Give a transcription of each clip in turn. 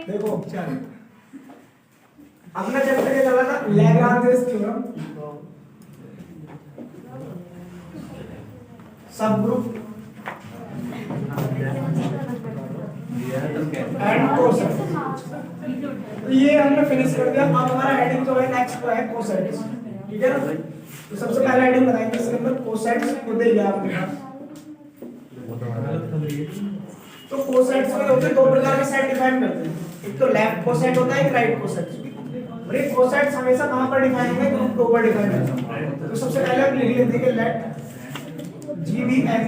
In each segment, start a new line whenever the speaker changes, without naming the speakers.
देखो अपना चैप्टर क्या चल रहा था, लैग्रांज थ्योरम, सब ग्रुप एंड कोसेट्स। तो ये हमने फिनिश कर दिया। अब हमारा हेडिंग जो है नेक्स्ट है कोसेट्स, ठीक है ना। तो सबसे पहला हेडिंग बताएंगे इसके अंदर कोसेट्स को दे दिया आपके पास। तो कोसेट्स में होते हैं दो प्रकार के सेट डिफाइन करते हैं, एक तो लेफ्ट कोसेट होता है, एक राइट कोसेट। और ये कोसेट्स हमेशा कहां पर डिफाइन होंगे, ग्रुप के ऊपर डिफाइन होंगे। तो सबसे पहले आप लिख लेते हैं कि let G be an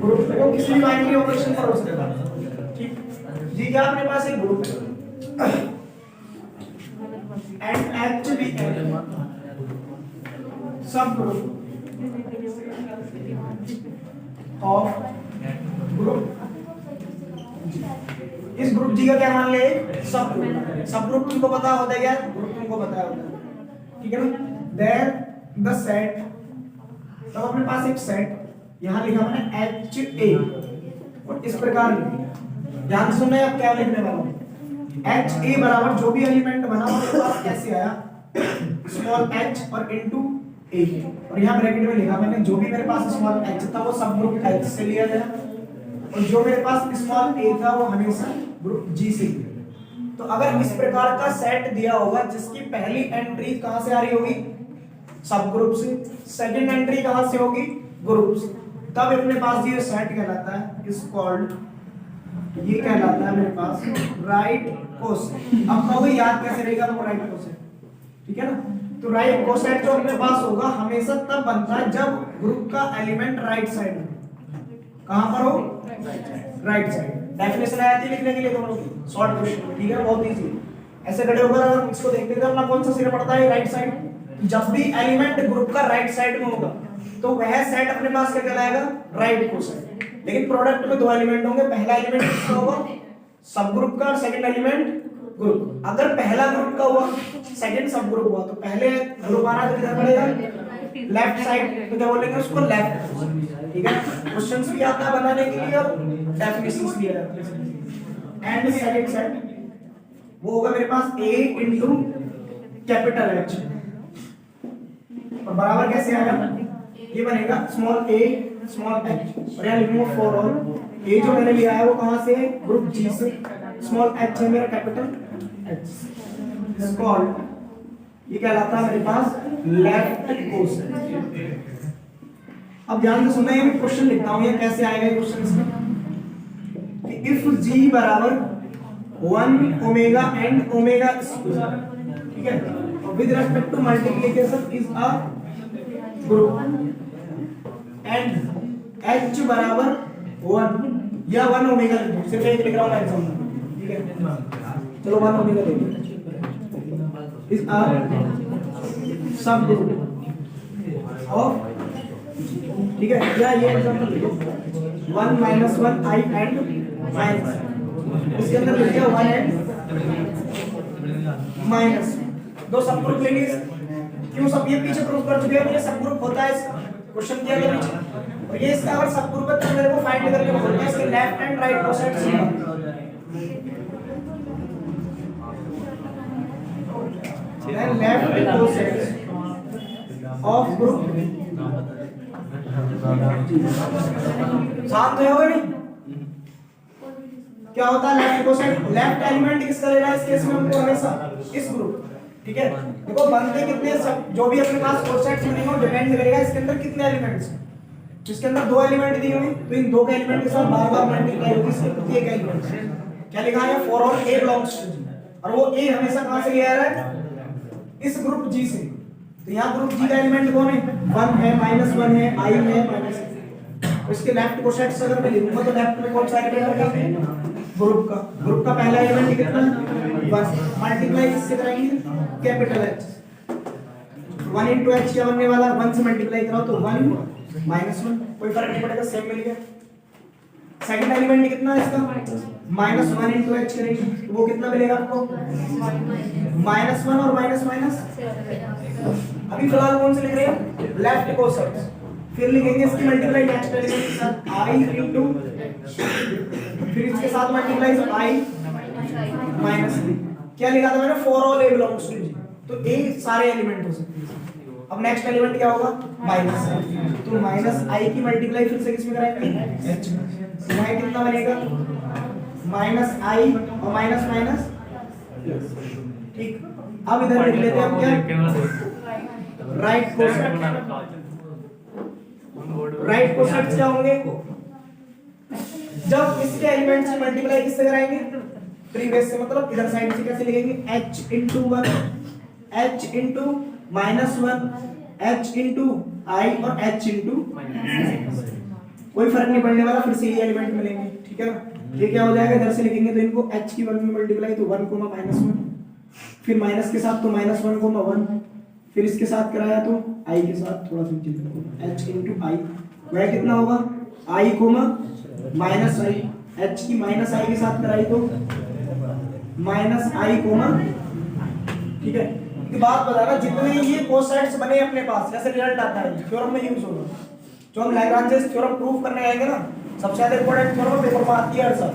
group को किसी भी बाइनरी ऑपरेशन पर हो सकता है, ठीक। जी क्या अपने पास एक ग्रुप है एंड एच बी एन सब ग्रुप ऑफ ग्रुप। इस ग्रुप जी का क्या मान ले, सब ग्रुप। सब ग्रुप तुमको पता होता है क्या, ग्रुप तुमको पता होता है, ठीक है ना। देयर द सेट, तो अपने पास एक सेट यहां लिखा मैंने एच ए, और इस प्रकार ध्यान से सुनना है अब क्या लिखने वाला हूं। एच ए बराबर जो भी एलिमेंट बना उसके पास कैसे आया, स्मॉल एच और इनटू ए, और यहां ब्रैकेट में लिखा मैंने जो भी मेरे पास स्मॉल एच था वो सब ग्रुप एच से लिया गया, और जो मेरे पास स्मॉल ए था वो हमेशा ग्रुप जी से लिया। तो अगर इस प्रकार का सेट दिया होगा जिसकी पहली एंट्री कहां से आ रही होगी, सब ग्रुप से, सेकंड एंट्री कहां से होगी, ग्रुप से, तब अपने पास ये सेट कहलाता है, इज कॉल्ड, ये कहलाता है मेरे पास राइट कोसेट। अब कहोगे याद कैसे रहेगा वो राइट कोसेट, ठीक है ना। तो राइट कोसेट जो अपने पास होगा हमेशा तब बनता है जब ग्रुप का एलिमेंट राइट साइड हो। कहां पर हो, राइट साइड। डेफिनेशन आया थी लिखने के लिए दोनों की, शॉर्ट क्वेश्चन, ठीक है, बहुत इजी। ऐसे खड़े होकर अगर इसको देखते थे अपना कौन सा सिरे पड़ता है, राइट साइड। जब भी एलिमेंट ग्रुप का राइट साइड में होगा तो वह सेट अपने पास क्या कहलाएगा, राइट कोसेट। लेकिन प्रोडक्ट में दो एलिमेंट होंगे, पहला एलिमेंट किसका होगा, सब ग्रुप का, और सेकंड एलिमेंट ग्रुप। अगर पहला ग्रुप का हुआ, सेकंड सब ग्रुप हुआ, तो पहले ग्रुप आना तो किधर पड़ेगा, लेफ्ट साइड। तो क्या बोलेंगे उसको, लेफ्ट, ठीक है। क्वेश्चंस भी आता है बनाने के लिए और डेफिनेशंस भी आते हैं। एंड सेकंड सेट वो होगा मेरे पास a इनटू कैपिटल H, और बराबर कैसे आएगा, ये बनेगा स्मॉल a स्मॉल h, और यहां लिखूंगा फॉर ऑल a जो मैंने लिया है वो कहां से है, ग्रुप G से, स्मॉल h है मेरा कैपिटल H, इज कॉल्ड, ये कहलाता है मेरे पास लेफ्ट कोसेट। अब ध्यान से सुनना, ये मैं क्वेश्चन लिखता हूं, ये कैसे आएगा क्वेश्चन इसमें, कि इफ g बराबर 1 ओमेगा एंड ओमेगा स्क्वायर, ठीक है, और with respect to multiplication is a group, and h बराबर 1 या 1 ओमेगा, सिर्फ एक लिख रहा हूं एग्जांपल, ठीक है, चलो 1 ओमेगा ले लो, इज अ सब ग्रुप ऑफ, ठीक है, या ये एग्जांपल लिखो 1 - 1 i एंड माइनस, इसके अंदर लिख दिया 1 एंड माइनस, दो सब ग्रुप ले लिए। क्यों सब, ये पीछे प्रूफ कर चुके हैं ये सब ग्रुप होता है, क्वेश्चन दिया था पीछे, और ये इसका अगर सब ग्रुप है तो मेरे को फाइंड करके बोलना है इसके left and right cosets. Then left cosets of group, साथ में होगा नहीं, क्या होता है लेफ्ट कोसेट, लेफ्ट एलिमेंट किसका ले रहा है इस केस में हमको, हमेशा इस ग्रुप, ठीक है। देखो बनते कितने सब, जो भी अपने पास कोसेट्स बनेंगे वो डिपेंड करेगा इसके अंदर कितने एलिमेंट्स हैं। जिसके अंदर दो एलिमेंट दिए हुए तो इन दो के एलिमेंट के साथ बार-बार मल्टीप्लाई होगी, सिर्फ एक एलिमेंट से। क्या लिखा है, for all a belongs to G, और वो a हमेशा कहां से लिया है, इस ग्रुप G से। तो यहां ग्रुप G का एलिमेंट कौन है, 1 है, -1 है, i है, -1। इसके लेफ्ट कोसेट्स अगर मैं लिखूंगा तो लेफ्ट में कौन सा एलिमेंट रहेगा, ग्रुप का पहला एलिमेंट कितना है, 1, मल्टीप्लाई किससे कराएंगे, कैपिटल H, 1 into H क्या बनने वाला, 1 से मल्टीप्लाई कराओ तो 1 - 1, कोई फर्क नहीं पड़ेगा, सेम मिल गया। सेकंड एलिमेंट कितना है इसका, -1 into H करेंगे तो वो कितना मिलेगा आपको, -1 और माइनस। अभी फिलहाल कौन से लिख रहे हैं, लेफ्ट कोसेट्स, फिर लिखेंगे इसकी मल्टीप्लाई नेक्स्ट एलिमेंट के साथ i इनटू, फिर इसके साथ मल्टीप्लाई i माइनस 3। क्या लिखा था मैंने? For all a belongs to G, तो a सारे एलिमेंट हो सकते हैं। अब नेक्स्ट एलिमेंट क्या होगा? माइनस i, तो माइनस i की मल्टीप्लाई फिर से किसमें कराएंगे? h में। तो यहाँ कितना बनेगा? माइनस i और माइनस माइनस, ठीक। अब इधर लिख लेते हैं हम क्या? Right coset. राइट कोसेट्स क्या होंगे? जब इसके एलिमेंट्स की मल्टीप्लाई किससे कराएंगे? प्रीवियस से, मतलब इधर साइड से कैसे लिखेंगे? h into 1, h into minus 1, h into i और h इंटू, कोई फर्क नहीं पड़ने वाला, फिर से ये एलिमेंट मिलेंगे, ठीक है ना। ये क्या हो जाएगा? इधर से लिखेंगे तो इनको h की 1 में मल्टीप्लाई, तो 1 कोमा माइनस 1, फिर माइनस के साथ तो माइनस 1 कोमा 1, फिर इसके साथ कराया तो i के साथ थोड़ा सा h इंटू i, वह कितना होगा? i comma minus i, h की माइनस i के साथ कराई तो माइनस i कोमा, ठीक है। एक बात बताना, जितने ये कोसेट्स बने अपने पास, जैसे रिजल्ट आता है थ्योरम में यूज होगा, जो हम लैग्रांजेस थ्योरम प्रूफ करने आएंगे ना, सबसे ज्यादा इंपॉर्टेंट थ्योरम पेपर में आती है हर साल,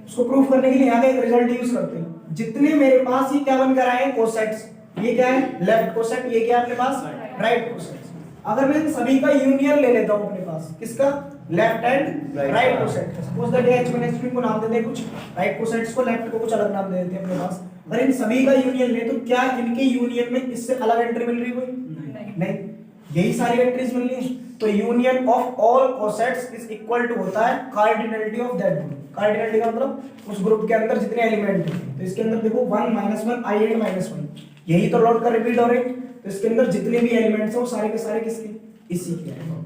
उसको प्रूफ करने के लिए यहाँ का एक रिजल्ट यूज करते हैं। जितने मेरे पास ये क्या बन कर आए हैं कोसेट्स, ये क्या है? लेफ्ट कोसेट, ये क्या है अपने पास? Right coset. अगर मैं इन सभी का यूनियन ले लेता हूं अपने पास, किसका? Left and right coset. Suppose that h1 h2 को नाम दे दें कुछ, राइट कोसेट्स को, लेफ्ट को कुछ अलग नाम दे देते हैं अपने पास। अगर इन सभी का यूनियन ले तो क्या इनके यूनियन में इससे अलग एंट्री मिल रही कोई? नहीं, यही सारी एंट्रीज मिल रही है। तो union of all cosets is equal to होता है cardinality of that group. Cardinality का मतलब उस ग्रुप के अंदर जितने एलिमेंट हैं, तो इसके अंदर देखो 1 माइनस 1 i एंड माइनस 1, यही तो लॉट का रिपीट हो रहे हैं, तो इसके अंदर जितने भी एलिमेंट्स हैं वो सारे के सारे किसके? इसी के हैं।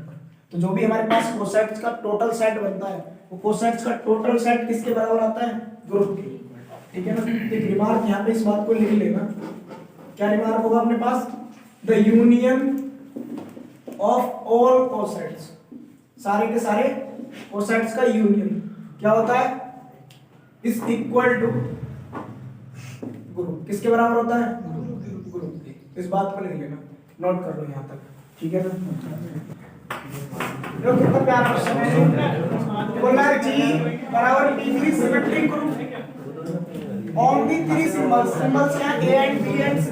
तो जो भी हमारे पास कोसेट्स का टोटल सेट बनता है, वो कोसेट्स का टोटल सेट किसके बराबर आता है? ग्रुप के, ठीक है ना। एक रिमार्क यहाँ पे इस बात को लिख लेना। क्या रिमार्क होगा अपने पास? The union of all cosets, सारे के सारे कोसेट्स का यूनियन क्या होता है? Is equal to group. किसके बराबर होता है? ग्रुप के। इस बात को लिख लेना, नोट कर लो यहाँ तक, ठीक है ना। देखो कितना प्यारा क्वेश्चन है। बोला G बराबर P3 symmetric group on the 3 symbols. Symbols क्या? A and B and C।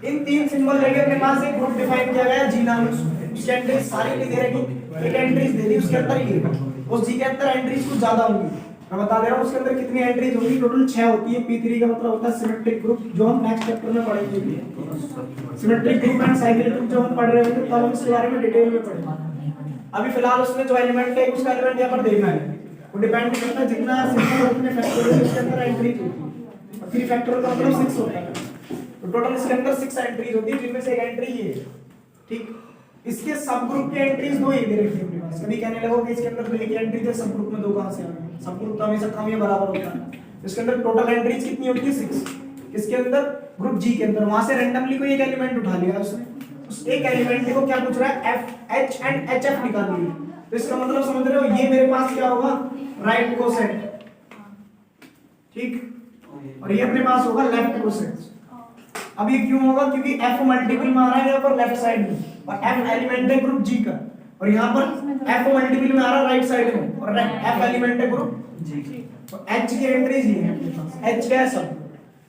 In 3 symbol लेके अपने पास एक ग्रुप डिफाइन किया गया G नाम से। उसके एंट्रीज सारी नहीं दे रखी, एक एंट्रीज दे दी, उसके अंदर ये उस G के अंदर एंट्रीज कुछ ज्यादा होंगी। मैं बता दे रहा हूं उसके अंदर कितनी एंट्रीज होगी, टोटल 6 होती है। P3 का मतलब होता है सिमेट्रिक ग्रुप, जो हम नेक्स्ट चैप्टर में पढ़ेंगे। Symmetric group and cyclic group जब हम पढ़ रहे होंगे तब हम इसके बारे में डिटेल में पढ़ेंगे। अभी फिलहाल उसमें जो एलिमेंट है उसका एलिमेंट यहां पर देखना है, वो डिपेंड करता है जितना सिंपल उतने फैक्टोरियल उसके अंदर एंट्रीज होती है। 3 फैक्टोरियल का मतलब 6 होता है, तो टोटल इसके अंदर 6 एंट्रीज होती है, जिनमें से एक एंट्री ये है, ठीक। इसके सब ग्रुप के एंट्रीज 2 ही दे रखी है अपने पास। कभी कहने लगो कि इसके अंदर तो एक एंट्री है, सब ग्रुप में 2 कहां से आ गए? सब ग्रुप तो हमेशा कम या बराबर होता है। इसके अंदर टोटल एंट्रीज कितनी होती है? 6। किसके अंदर? ग्रुप जी के अंदर। वहां से रैंडमली कोई एक एलिमेंट उठा लिया उसने, उस एक एलिमेंट को क्या पूछ रहा है? F, H and H F निकालिए। तो इसका मतलब समझ रहे हो, ये मेरे पास क्या होगा? राइट कोसेट, ठीक, और ये अपने पास होगा लेफ्ट कोसेट। अब ये क्यों होगा? क्योंकि एफ मल्टीपल में आ रहा है यहाँ पर लेफ्ट साइड में, और एफ एलिमेंट है ग्रुप जी का, और यहाँ पर एफ मल्टीपल में आ रहा है राइट साइड में, और एफ एलिमेंट है ग्रुप जी। तो एच की एंट्रीज ये है अपने पास, एच क्या है? सब।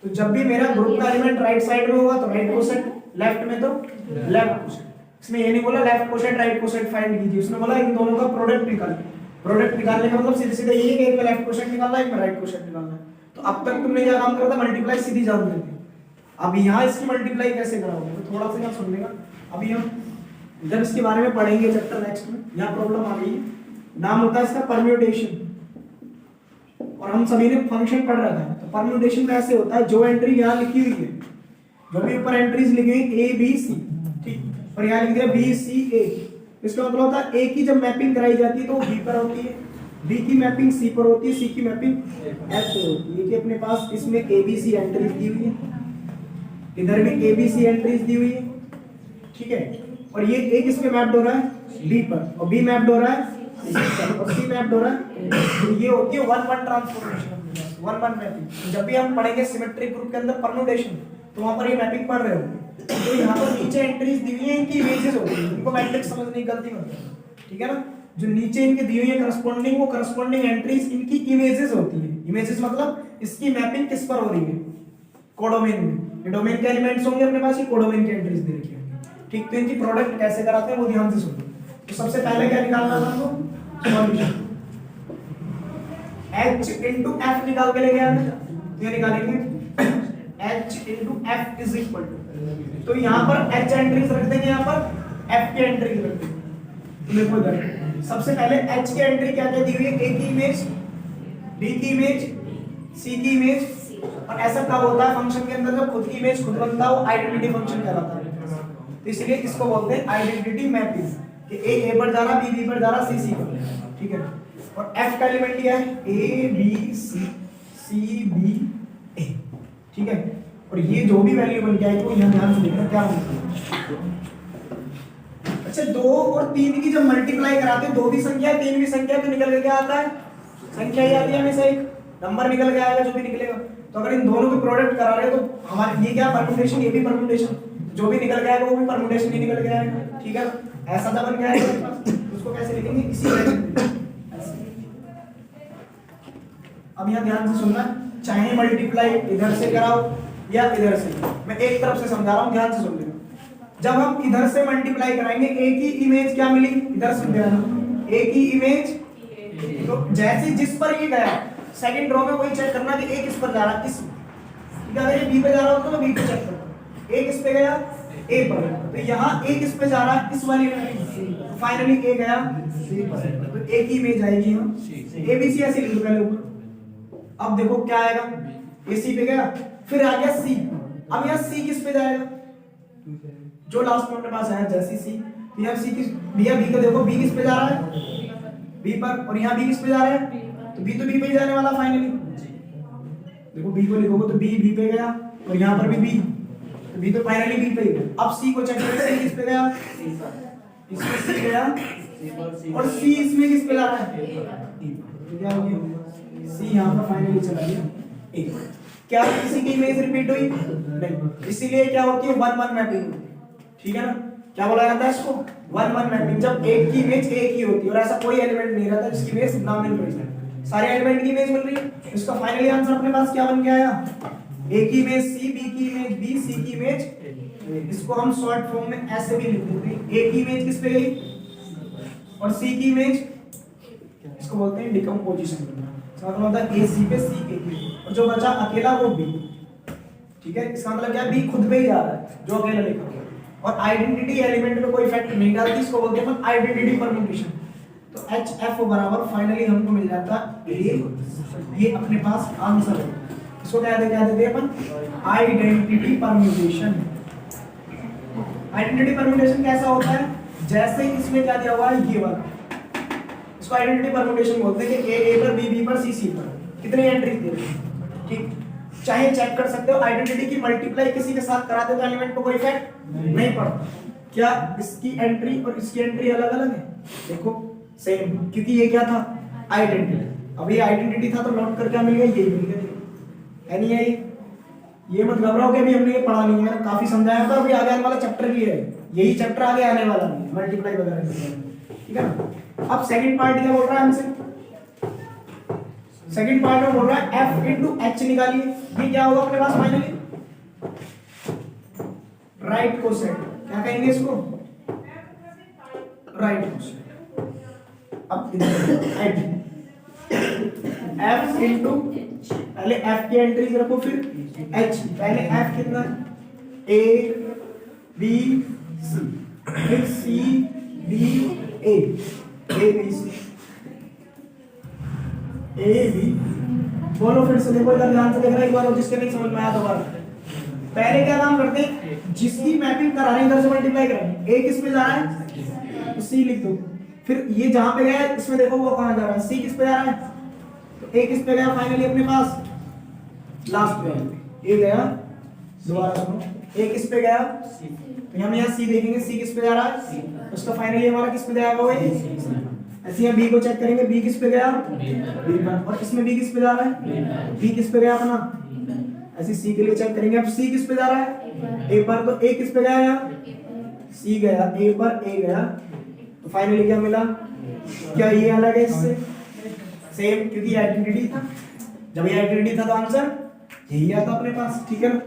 तो जब भी मेरा ग्रुप का एलिमेंट राइट साइड में होगा तो राइट कोसेट, लेफ्ट में तो लेफ्ट कोसेट। इसमें ये नहीं बोला left coset right coset find कीजिए, उसने बोला इन दोनों का प्रोडक्ट निकालिए। प्रोडक्ट निकालने का मतलब सीधे सीधे ये है कि एक में लेफ्ट कोसेट निकालना है, एक में राइट कोसेट निकालना है। तो अब तक तुमने क्या काम करा था? मल्टीप्लाई सीधी जान देते। अब यहाँ इसकी मल्टीप्लाई कैसे कराओगे? तो थोड़ा सा क्या सुनने का, अभी हम जब इसके बारे में पढ़ेंगे चैप्टर नेक्स्ट में, यहाँ प्रॉब्लम आ गई है, नाम होता है इसका परम्यूटेशन, और हम सभी ने फंक्शन पढ़ रखा है। तो परम्यूटेशन कैसे होता है? जो एंट्री यहाँ लिखी हुई है, जो भी ऊपर एंट्रीज लिखी हुई ए बी सी, ठीक, और यहाँ लिख दिया बी सी ए, इसका मतलब होता है ए की जब मैपिंग कराई जाती है तो बी पर होती है, बी की मैपिंग सी पर होती है, सी की मैपिंग एफ पर होती है। कि अपने पास इसमें ए बी सी एंट्रीज दी हुई है, इधर भी ए बी सी एंट्रीज दी हुई है, ठीक है, और ये ए किस पे मैप्ड हो रहा है? बी पर, और बी मैप्ड हो रहा है सी पर, और सी मैप्ड हो रहा है। तो ये होती है 1-1 ट्रांसफॉर्मेशन, 1-1 मैपिंग। जब भी हम पढ़ेंगे सिमेट्रिक ग्रुप के अंदर परम्यूटेशन, तो वहां पर ये मैपिंग पढ़ रहे होंगे। तो यहाँ पर नीचे एंट्रीज दी हुई है, इनकी इमेजेस होती है, इनको मैट्रिक्स समझने की गलती मत करना, ठीक है ना। जो नीचे इनके दी हुई है करस्पॉन्डिंग, वो करस्पॉन्डिंग एंट्रीज इनकी इमेजेस होती है। इमेजेस मतलब इसकी मैपिंग किस पर हो रही है, कोडोमेन में। ये डोमेन के एलिमेंट्स होंगे अपने पास, ये कोडोमेन की एंट्रीज दे रखी होंगी, ठीक। तो इनकी प्रोडक्ट कैसे कराते हैं वो ध्यान से सुनो। तो सबसे पहले क्या निकालना था हमको, सॉल्यूशन। h into f निकाल के लेके आना, ये निकालेंगे h into f is equal to, तो यहाँ पर h एंट्रीज रख देंगे, यहाँ पर f की एंट्रीज रख देंगे। देखो इधर सबसे पहले h की एंट्री क्या क्या दी हुई है, a की इमेज, b की इमेज, c की इमेज। और ऐसा कब होता है फंक्शन के अंदर, जब खुद की इमेज खुद बनता है, वो आइडेंटिटी फंक्शन कहलाता है। तो इसलिए इसको बोलते हैं आइडेंटिटी मैपिंग, कि a पर जा रहा, b पर जा रहा, c पर, ठीक है। और f का एलिमेंट लिया है a b c c b a, ठीक है। और ये जो भी वैल्यू बन गया है तो यहाँ ध्यान से देखना क्या होगा। अच्छा 2 और 3 की जब मल्टीप्लाई कराते हैं, 2 भी संख्या है 3 भी संख्या, तो निकल के क्या आता है, संख्या ही आती है, हमेशा एक नंबर निकल के आएगा जो भी निकलेगा। तो अगर इन दोनों के प्रोडक्ट करा रहे हैं तो हमारे ये क्या परम्यूटेशन, ये भी परम्यूटेशन, जो भी निकल के आएगा वो भी परम्यूटेशन ही निकल के आएगा, ठीक है। ऐसा था बन गया, उसको कैसे लिखेंगे, इसी तरह। अब यहाँ ध्यान से सुनना, चाहे मल्टीप्लाई इधर से कराओ या इधर से, मैं एक तरफ से समझा रहा हूँ, ध्यान से सुन लेना। जब हम इधर से मल्टीप्लाई कराएंगे, a की इमेज क्या मिली, इधर से देना a की इमेज, तो जैसे जिस पर ये गया सेकंड रो में वही चेक करना कि a किस पर जा रहा है, इस, ठीक है। अगर ये b पे जा रहा होता तो b पे चेक करना, a किस पे गया, a पर, तो यहाँ a किस पे जा रहा है, इस वाली में, फाइनली a गया c पर, तो a की इमेज आएगी यहाँ a b c, ऐसे लिख दो पहले ऊपर। अब देखो क्या आएगा, ये C पे गया, फिर आ गया C। अब यहाँ C किस पे जाएगा, जो लास्ट में अपने पास आया जैसी C, तो यहाँ C किस, B का देखो B किस पे जा रहा है, B पर, और यहाँ B किस पे जा रहा है, तो B तो B पे ही जाने वाला फाइनली। देखो B को लिखोगे तो B पे गया, और यहाँ पर भी B, तो B तो फाइनली B पे ही गया। अब C को चेक करें, C किस पे गया, इसमें C गया, और C इसमें किस पे जा रहा है, तो क्या हो गया, C यहाँ पर फाइनली चला गया एक। क्या किसी की इमेज रिपीट हुई, नहीं, इसीलिए क्या होती है 1-1 मैपिंग, ठीक है ना। क्या बोला जाता है इसको, 1-1 मैपिंग, जब एक की इमेज एक ही होती है और ऐसा कोई एलिमेंट नहीं रहता जिसकी इमेज ना मिल रही है, सारे एलिमेंट की इमेज मिल रही है। इसका फाइनली आंसर अपने पास क्या बन के आया, a की इमेज c, b की इमेज b, c की इमेज। इसको हम शॉर्ट फॉर्म में ऐसे भी लिख देते हैं, a की इमेज किस पे गई और c की इमेज, इसको बोलते हैं डिकम्पोजिशन करना। इसका मतलब होता है a c पे c a पे, और जो बचा अकेला वो b, ठीक है। इसका मतलब क्या है, b खुद पे ही जा रहा है जो अकेला लिखा है, और आइडेंटिटी एलिमेंट में कोई इफेक्ट नहीं डालती, इसको बोलते हैं आइडेंटिटी परम्यूटेशन। तो एच एफ बराबर फाइनली हमको मिल जाता a, ये अपने पास आंसर है। इसको क्या देते हैं अपन, आइडेंटिटी परम्यूटेशन। आइडेंटिटी परम्यूटेशन कैसा होता है, जैसे इसमें क्या दिया हुआ है ये वाला, इसको आइडेंटिटी परम्यूटेशन बोलते हैं कि a पर b पर c पर कितनी एंट्रीज दे रहे हैं, ठीक। चाहे चेक कर सकते हो, आइडेंटिटी की मल्टीप्लाई किसी के साथ कराते तो एलिमेंट को कोई इफेक्ट नहीं पड़ता। क्या इसकी एंट्री और इसकी एंट्री अलग अलग है, देखो सेम, क्योंकि ये क्या था आइडेंटिटी। अब ये आइडेंटिटी था तो नोट कर क्या मिल गया, ये मिल गया, है नहीं है ये मत घबराओ कि अभी हमने ये पढ़ा नहीं है, काफी समझाया था। अभी आगे आने वाला चैप्टर भी है, यही चैप्टर आगे आने वाला है, मल्टीप्लाई वगैरह, ठीक है ना। अब सेकंड पार्ट क्या बोल रहा है हमसे, सेकंड पार्ट में बोल रहा है f into h निकालिए। ये क्या होगा अपने पास फाइनली, राइट कोसेंट, क्या कहेंगे इसको, राइट कोसेंट। अब f into, पहले f की एंट्रीज रखो, फिर h, पहले f कितना a b c, फिर c b a, a b c, a b, बोलो फिर से, देखो इधर ध्यान से देखना एक बार, जिसके नहीं समझ में आया दोबारा। पहले क्या काम करते हैं, जिसकी मैपिंग करा रहे हैं इधर से मल्टीप्लाई करेंगे, a किस पे जा रहा है तो c लिख दो, फिर ये जहां पे गया इसमें देखो वो कहां जा रहा है, c किस पे जा रहा है, तो a किस पे गया फाइनली अपने पास लास्ट पे, a गया, दोबारा सुनो, a किस पे गया, तो हम यहाँ c देखेंगे, c किस पे जा रहा है, उसका फाइनली हमारा किस पे जाएगा वो ऐसे ही b को चेक करेंगे, b किस पे गया b पर, और इसमें b किस पे जा रहा है, b किस पे गया अपना ऐसे सी के लिए चेक करेंगे। अब सी किस पे जा रहा है, ए पर, तो ए किस पे गया यार, सी गया ए पर, ए गया, तो फाइनली क्या मिला, क्या ये अलग है इससे, सेम, क्योंकि आइडेंटिटी था, जब ये आइडेंटिटी था तो आंसर यही आता अपने पास, ठीक है ना।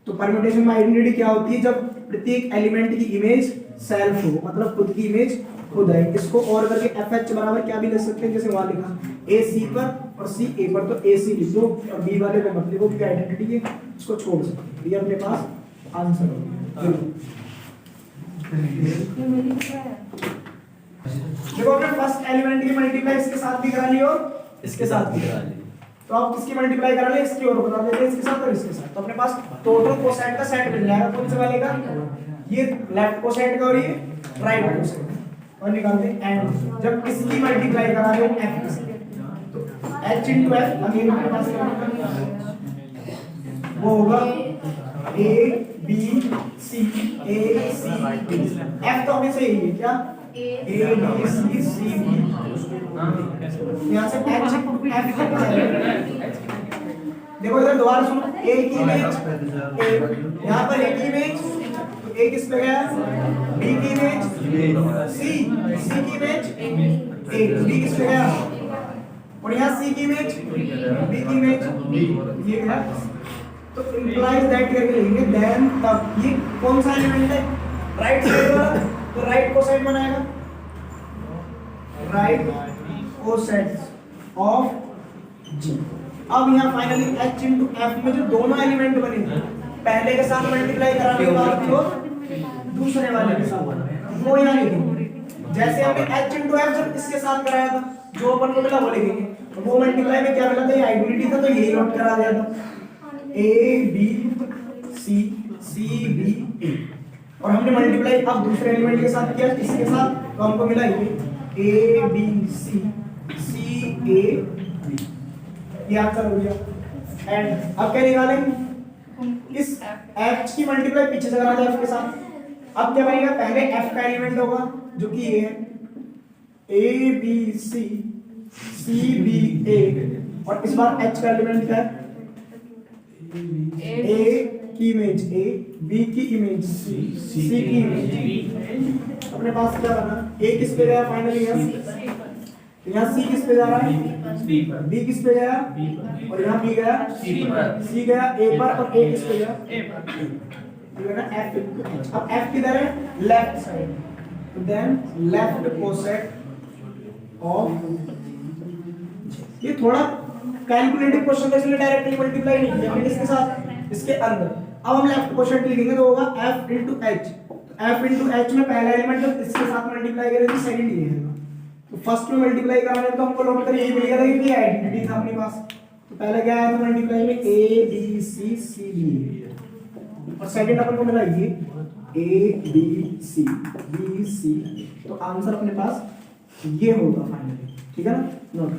तो परम्यूटेशन में आइडेंटिटी क्या होती है, जब प्रत्येक एलिमेंट की इमेज सेल्फ हो, मतलब खुद की इमेज खुद है। इसको और करके FH बराबर क्या भी लिख सकते हैं, जैसे वहां लिखा ए सी पर और सी ए पर, तो ए सी लिख दो और बी वाले को मत लिखो क्योंकि आइडेंटिटी है, इसको छोड़ सकते हैं, ये अपने पास आंसर हो गया। देखो अपने फर्स्ट एलिमेंट की मल्टीप्लाई इसके साथ भी करा ली और इसके साथ भी करा ली, तो आप किसकी मल्टीप्लाई करा ले, इसकी और बता देते हैं, इसके साथ और इसके साथ, तो अपने पास टोटल कोसेट का सेट मिल जाएगा। कौन से वाले का, ये लेफ्ट कोसेट का और ये राइट कोसेट, और निकालते हैं एंड जब इसकी मल्टीप्लाई करा दो f से, तो h * f अगेन अपने पास वो होगा a b c a c b, f तो हमेशा यही है क्या, a b c c b, यहाँ से h * f देखो इधर दोबारा सुनो, a की इमेज यहाँ पर a की इमेज, तो a किस पे गया, b की इमेज c की इमेज a, b किस पे गया, और यहाँ c की इमेज b की इमेज ये गया, तो implies that करके लिखेंगे, then तब ये कौन सा एलिमेंट है, राइट साइड वाला, तो राइट कोसाइड बनाएगा, राइट कोसाइड ऑफ g। अब यहाँ फाइनली h * f में जो दोनों एलिमेंट बनेंगे, पहले के साथ मल्टीप्लाई कराने के बाद जो दूसरे वाले के साथ वो यहाँ लिखेंगे, जैसे हमने h * f जब इसके साथ कराया था, जो अपन को मिला वो लिखेंगे, तो वो मल्टीप्लाई में क्या मिला था, ये आइडेंटिटी था, तो यही नोट करा दिया था, a b c c b a, और हमने मल्टीप्लाई अब दूसरे एलिमेंट के साथ किया, इसके साथ, तो हमको मिला ये a b c c a b, ये आंसर हो गया। एंड अब क्या निकालेंगे, इस f की मल्टीप्लाई पीछे से करा था f के साथ, अब क्या बनेगा, पहले f का एलिमेंट होगा जो कि ये है a b c c b a, और इस बार h का एलिमेंट क्या है, a की इमेज a, b की इमेज c, c की इमेज b, अपने पास क्या बना, a किस पे गया फाइनली, यहाँ c किस पे जा रहा है, b किस पे गया, और यहाँ b गया, c गया a पर, और a किस पे गया, f। अब f किधर है, लेफ्ट साइड, तो देन लेफ्ट कोसेट ऑफ, ये थोड़ा कैलकुलेटिव क्वेश्चन था इसलिए डायरेक्टली मल्टीप्लाई नहीं किया हमने इसके साथ, इसके अंदर। अब हम लेफ्ट कोसेट लिखेंगे तो होगा f * h, f * h में पहला एलिमेंट जब इसके साथ मल्टीप्लाई करेंगे सेकंड ये है, तो फर्स्ट में मल्टीप्लाई कराने तो हमको लौट कर यही मिलेगा कि आइडेंटिटी था अपने पास, तो पहले क्या आया था मल्टीप्लाई में a b c c b, और सेकंड अपन को मिला ये a b c b c, तो आंसर अपने पास ये होगा फाइनली, ठीक है ना, नोट